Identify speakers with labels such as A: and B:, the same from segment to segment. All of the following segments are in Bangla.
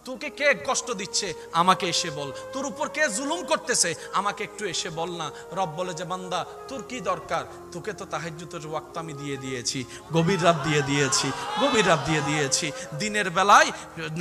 A: তোকে কে কষ্ট দিচ্ছে আমাকে এসে বল, তোর উপর কে জুলুম করতেছে আমাকে একটু এসে বল না। রব বলে যে বান্দা তোর কি দরকার, তোকে তো তাহাজ্জুদের ওয়াক্ত আমি দিয়ে দিয়েছি, গভীর রাত দিয়ে দিয়েছি, গভীর রাত দিয়ে দিয়েছি। দিনের বেলায়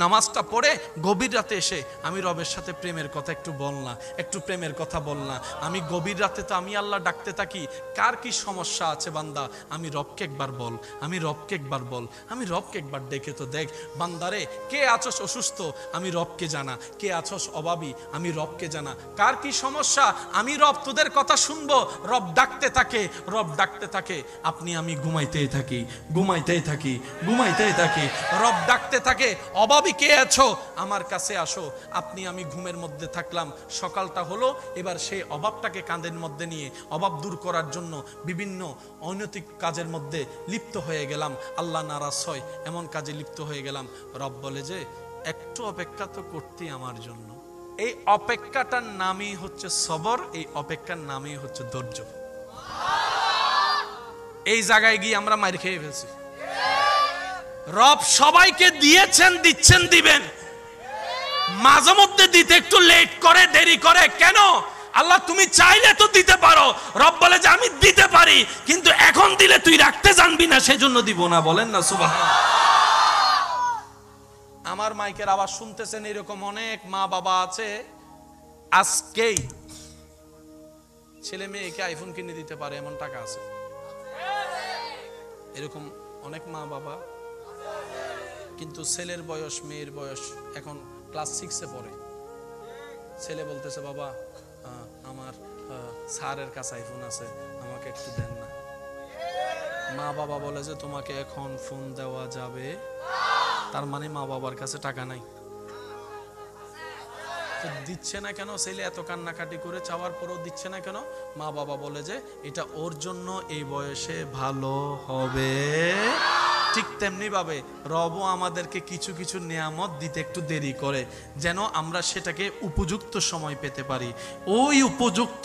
A: নামাজটা পড়ে গভীর রাতে এসে আমি রবের সাথে প্রেমের কথা একটু বল না, একটু প্রেমের কথা বল না। আমি গভীর রাতে তো আমি আল্লাহ ডাকতে থাকি, কার কি সমস্যা আছে বান্দা আমি রবকে একবার বল, আমি রবকে একবার বল, আমি রবকে একবার ডেকে তো দেখ। বান্দারে কে আছস অসুস্থ আমি রবকে জানা, কে আছস অভাবী আমি রবকে জানা, কার কি সমস্যা আমি রব তোদের কথা শুনবো। রব ডাকতে থাকে, রব ডাকতে থাকে, আপনি আমি ঘুমাইতেই থাকি, ঘুমাইতেই থাকি, ঘুমাইতেই থাকি। রব ডাকতে থাকে অভাবী কে আছো আমার কাছে আসো। আপনি আমি ঘুমের মধ্যে থাকলাম, সকালটা হলো, এবার সেই অভাবটাকে কাঁধের মধ্যে নিয়ে অভাব দূর করার জন্য বিভিন্ন অনৈতিক কাজের মধ্যে লিপ্ত হয়ে গেলাম, আল্লাহ নারাজ হয় এমন কাজে লিপ্ত হয়ে গেলাম। রব বলে যে একটু অপেক্ষা তো করতেই আমার জন্য। এই অপেক্ষাটার নামই হচ্ছে সবর, এই অপেক্ষার নামই হচ্ছে ধৈর্য। এই জায়গায় গিয়ে আমরা মার খেয়ে ফেলছি। রব সবাইকে দিয়েছেন, দিচ্ছেন, দিবেন, মাঝে মধ্যে দিতে একটু লেট করে, দেরি করে কেন? আল্লাহ তুমি চাইলে তো দিতে পারো। রব বলে যে আমি দিতে পারি, কিন্তু এখন দিলে তুই রাখতে জানবি না, সেজন্য দিব না। বলেন না সুবহানাল্লাহ। আমার মাইকের আওয়াজ শুনতেছেন এরকম অনেক মা বাবা আছে, আজকেই ছেলে মেয়েকে আইফোন কিনে দিতে পারে এমন টাকা আছে। এরকম অনেক মা বাবা, কিন্তু ছেলের বয়স মেয়ের বয়স এখন ক্লাস 6-এ পড়ে। ছেলে বলতেছে বাবা আমার স্যারের কাছে আইফোন আছে, আমাকে একটু দেন না। মা বাবা বলে যে তোমাকে এখন ফোন দেওয়া যাবে, তার মানে মা বাবার কাছে টাকা নাই। দিচ্ছে না কেন? ছেলে এত কান্নাকাটি করে চাওয়ার পরেও দিচ্ছে না কেন? মা বাবা বলে যে এটা ওর জন্য এই বয়সে ভালো হবে। ঠিক তেমনি ভাবে রবও আমাদেরকে কিছু কিছু নিয়ামত দিতে একটু দেরি করে, যেন আমরা সেটাকে উপযুক্ত সময় পেতে পারি। ওই উপযুক্ত